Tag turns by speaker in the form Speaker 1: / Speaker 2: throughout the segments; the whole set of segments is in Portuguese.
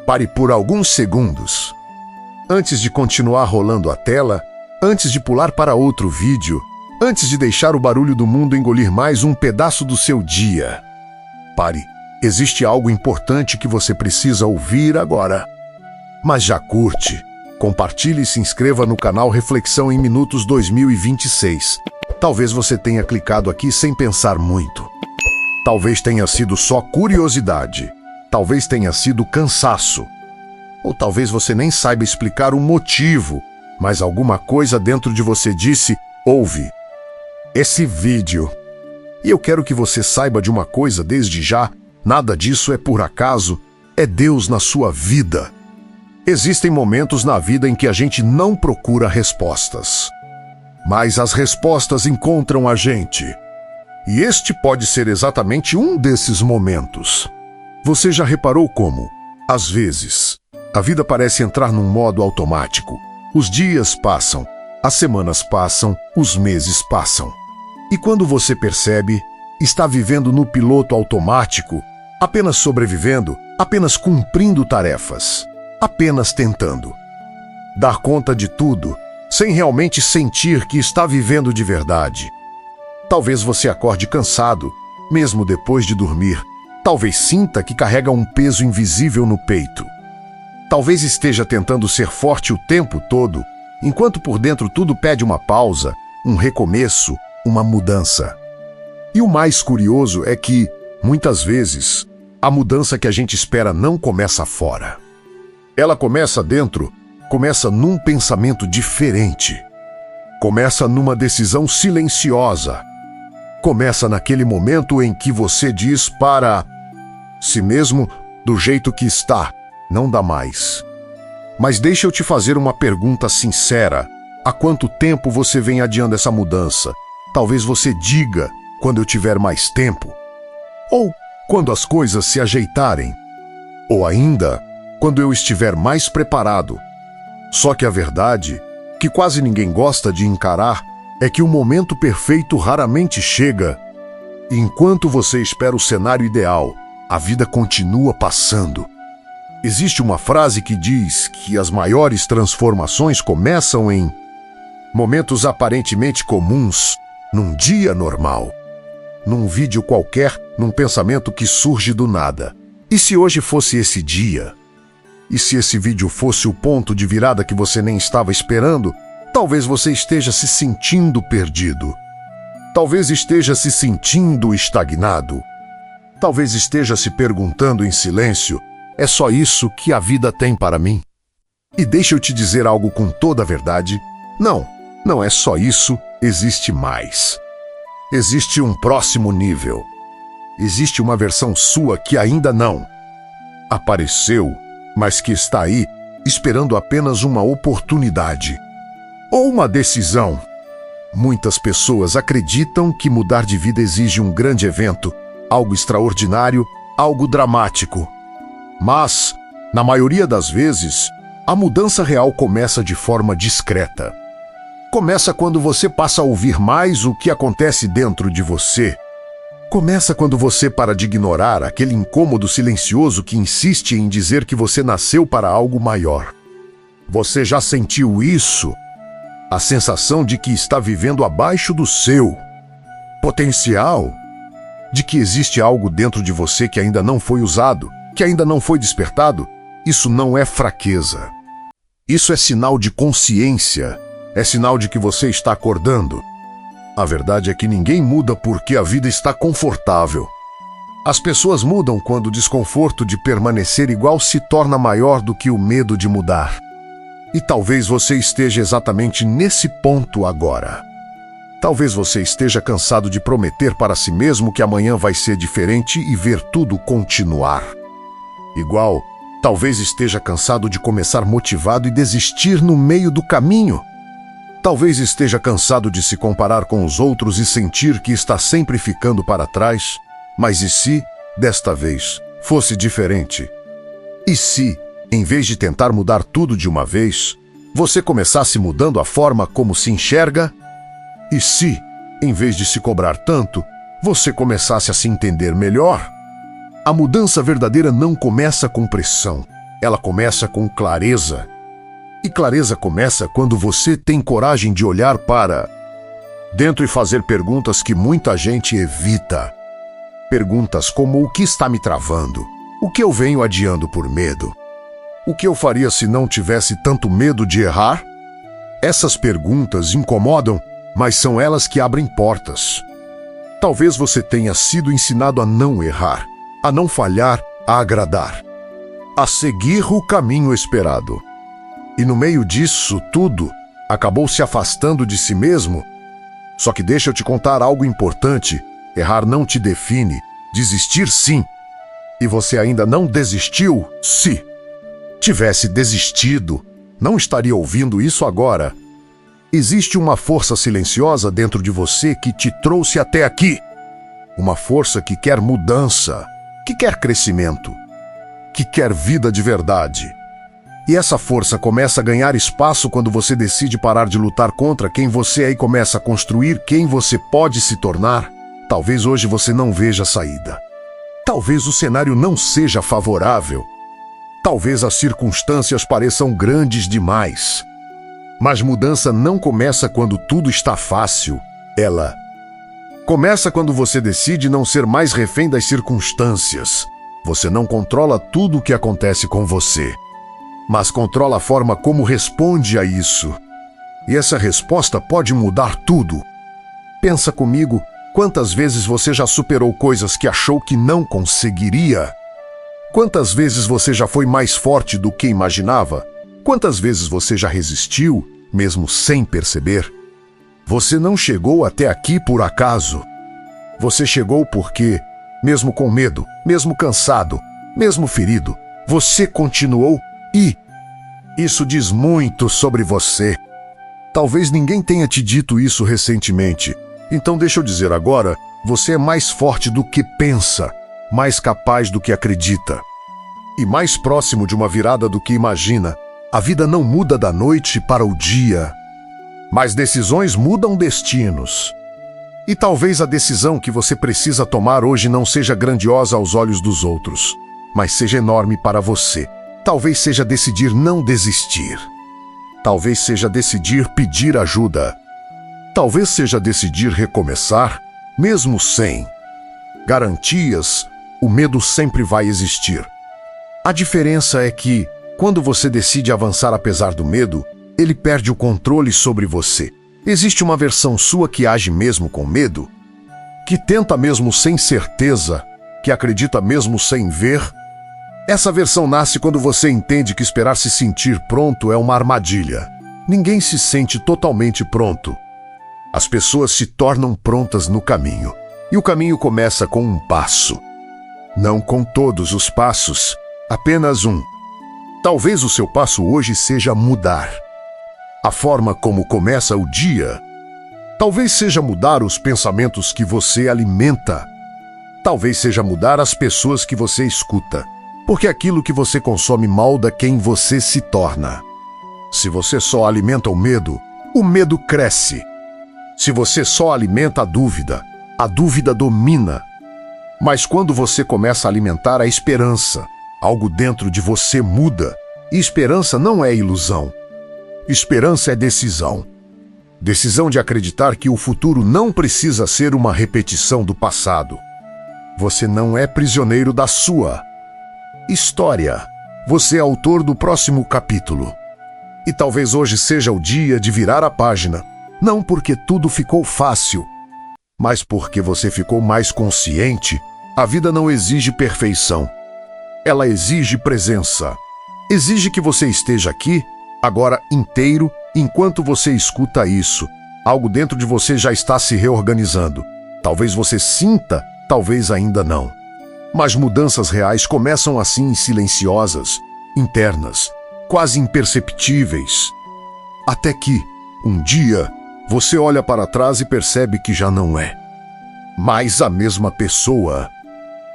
Speaker 1: Pare por alguns segundos. Antes de continuar rolando a tela, antes de pular para outro vídeo, antes de deixar o barulho do mundo engolir mais um pedaço do seu dia. Pare. Existe algo importante que você precisa ouvir agora. Mas já curte, compartilhe e se inscreva no canal Reflexão em Minutos 2026. Talvez você tenha clicado aqui sem pensar muito. Talvez tenha sido só curiosidade. Talvez tenha sido cansaço. Ou talvez você nem saiba explicar o motivo, mas alguma coisa dentro de você disse: ouve esse vídeo. E eu quero que você saiba de uma coisa desde já: nada disso é por acaso, é Deus na sua vida. Existem momentos na vida em que a gente não procura respostas, mas as respostas encontram a gente. E este pode ser exatamente um desses momentos. Você já reparou como, às vezes, a vida parece entrar num modo automático? Os dias passam, as semanas passam, os meses passam. E quando você percebe, está vivendo no piloto automático, apenas sobrevivendo, apenas cumprindo tarefas, apenas tentando dar conta de tudo, sem realmente sentir que está vivendo de verdade. Talvez você acorde cansado, mesmo depois de dormir. Talvez sinta que carrega um peso invisível no peito. Talvez esteja tentando ser forte o tempo todo, enquanto por dentro tudo pede uma pausa, um recomeço, uma mudança. E o mais curioso é que, muitas vezes, a mudança que a gente espera não começa fora. Ela começa dentro, começa num pensamento diferente. Começa numa decisão silenciosa. Começa naquele momento em que você diz para si mesmo: do jeito que está, não dá mais. Mas deixa eu te fazer uma pergunta sincera. Há quanto tempo você vem adiando essa mudança? Talvez você diga: quando eu tiver mais tempo. Ou quando as coisas se ajeitarem. Ou ainda, quando eu estiver mais preparado. Só que a verdade, que quase ninguém gosta de encarar, é que o momento perfeito raramente chega. E enquanto você espera o cenário ideal, a vida continua passando. Existe uma frase que diz que as maiores transformações começam em momentos aparentemente comuns, num dia normal, num vídeo qualquer, num pensamento que surge do nada. E se hoje fosse esse dia? E se esse vídeo fosse o ponto de virada que você nem estava esperando? Talvez você esteja se sentindo perdido. Talvez esteja se sentindo estagnado. Talvez esteja se perguntando em silêncio: é só isso que a vida tem para mim? E deixa eu te dizer algo com toda a verdade: não é só isso, existe mais. Existe um próximo nível. Existe uma versão sua que ainda não apareceu, mas que está aí, esperando apenas uma oportunidade. Ou uma decisão. Muitas pessoas acreditam que mudar de vida exige um grande evento, algo extraordinário, algo dramático. Mas, na maioria das vezes, a mudança real começa de forma discreta. Começa quando você passa a ouvir mais o que acontece dentro de você. Começa quando você para de ignorar aquele incômodo silencioso que insiste em dizer que você nasceu para algo maior. Você já sentiu isso? A sensação de que está vivendo abaixo do seu potencial? De que existe algo dentro de você que ainda não foi usado, que ainda não foi despertado? Isso não é fraqueza. Isso é sinal de consciência. É sinal de que você está acordando. A verdade é que ninguém muda porque a vida está confortável. As pessoas mudam quando o desconforto de permanecer igual se torna maior do que o medo de mudar. E talvez você esteja exatamente nesse ponto agora. Talvez você esteja cansado de prometer para si mesmo que amanhã vai ser diferente e ver tudo continuar igual. Talvez esteja cansado de começar motivado e desistir no meio do caminho. Talvez esteja cansado de se comparar com os outros e sentir que está sempre ficando para trás. Mas e se, desta vez, fosse diferente? E se, em vez de tentar mudar tudo de uma vez, você começasse mudando a forma como se enxerga? E se, em vez de se cobrar tanto, você começasse a se entender melhor? A mudança verdadeira não começa com pressão. ela começa com clareza. E clareza começa quando você tem coragem de olhar para dentro e fazer perguntas que muita gente evita. Perguntas como: o que está me travando? O que eu venho adiando por medo? O que eu faria se não tivesse tanto medo de errar? Essas perguntas incomodam, mas são elas que abrem portas. Talvez você tenha sido ensinado a não errar, a não falhar, a agradar, a seguir o caminho esperado. E no meio disso tudo, acabou se afastando de si mesmo. Só que deixa eu te contar algo importante: errar não te define, desistir sim. E você ainda não desistiu? Se tivesse desistido, não estaria ouvindo isso agora. Existe uma força silenciosa dentro de você que te trouxe até aqui. Uma força que quer mudança, que quer crescimento, que quer vida de verdade. E essa força começa a ganhar espaço quando você decide parar de lutar contra quem você é e começa a construir quem você pode se tornar. Talvez hoje você não veja saída. Talvez o cenário não seja favorável. Talvez as circunstâncias pareçam grandes demais. Mas mudança não começa quando tudo está fácil. Ela começa quando você decide não ser mais refém das circunstâncias. Você não controla tudo o que acontece com você, mas controla a forma como responde a isso. E essa resposta pode mudar tudo. Pensa comigo, quantas vezes você já superou coisas que achou que não conseguiria? Quantas vezes você já foi mais forte do que imaginava? Quantas vezes você já resistiu, mesmo sem perceber? Você não chegou até aqui por acaso. Você chegou porque, mesmo com medo, mesmo cansado, mesmo ferido, você continuou e isso diz muito sobre você. Talvez ninguém tenha te dito isso recentemente. Então deixa eu dizer agora, você é mais forte do que pensa, mais capaz do que acredita e mais próximo de uma virada do que imagina. A vida não muda da noite para o dia, mas decisões mudam destinos. E talvez a decisão que você precisa tomar hoje não seja grandiosa aos olhos dos outros, mas seja enorme para você. Talvez seja decidir não desistir. Talvez seja decidir pedir ajuda. Talvez seja decidir recomeçar, mesmo sem garantias. O medo sempre vai existir. A diferença é que, quando você decide avançar apesar do medo, ele perde o controle sobre você. Existe uma versão sua que age mesmo com medo, que tenta mesmo sem certeza, que acredita mesmo sem ver. Essa versão nasce quando você entende que esperar se sentir pronto é uma armadilha. Ninguém se sente totalmente pronto. As pessoas se tornam prontas no caminho, e o caminho começa com um passo. Não com todos os passos, apenas um. Talvez o seu passo hoje seja mudar a forma como começa o dia. Talvez seja mudar os pensamentos que você alimenta. Talvez seja mudar as pessoas que você escuta, porque aquilo que você consome molda quem você se torna. Se você só alimenta o medo cresce. Se você só alimenta a dúvida domina. Mas quando você começa a alimentar a esperança, algo dentro de você muda. E esperança não é ilusão. Esperança é decisão. Decisão de acreditar que o futuro não precisa ser uma repetição do passado. Você não é prisioneiro da sua história. Você é autor do próximo capítulo. E talvez hoje seja o dia de virar a página. Não porque tudo ficou fácil, mas porque você ficou mais consciente. A vida não exige perfeição. Ela exige presença. Exige que você esteja aqui, agora inteiro, enquanto você escuta isso. Algo dentro de você já está se reorganizando. Talvez você sinta, talvez ainda não. Mas mudanças reais começam assim, silenciosas, internas, quase imperceptíveis. Até que, um dia, você olha para trás e percebe que já não é mais a mesma pessoa.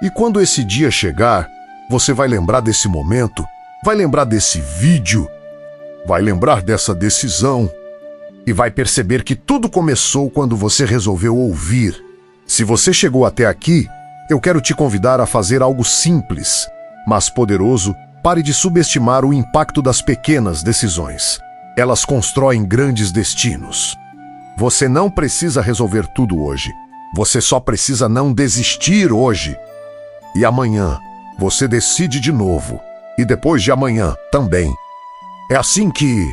Speaker 1: E quando esse dia chegar, você vai lembrar desse momento, vai lembrar desse vídeo, vai lembrar dessa decisão e vai perceber que tudo começou quando você resolveu ouvir. Se você chegou até aqui, eu quero te convidar a fazer algo simples, mas poderoso, Pare de subestimar o impacto das pequenas decisões. Elas constroem grandes destinos. Você não precisa resolver tudo hoje. Você só precisa não desistir hoje. E amanhã, você decide de novo. E depois de amanhã, também. É assim que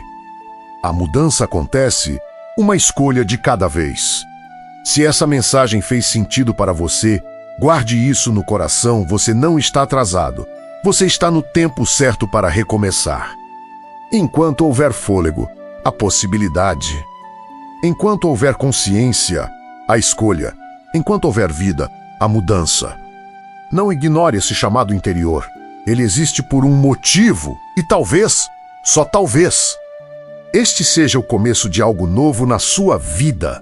Speaker 1: a mudança acontece, uma escolha de cada vez. Se essa mensagem fez sentido para você, guarde isso no coração, você não está atrasado. Você está no tempo certo para recomeçar. Enquanto houver fôlego, a possibilidade. Enquanto houver consciência, a escolha. Enquanto houver vida, a mudança. Não ignore esse chamado interior. Ele existe por um motivo e talvez, só talvez, este seja o começo de algo novo na sua vida.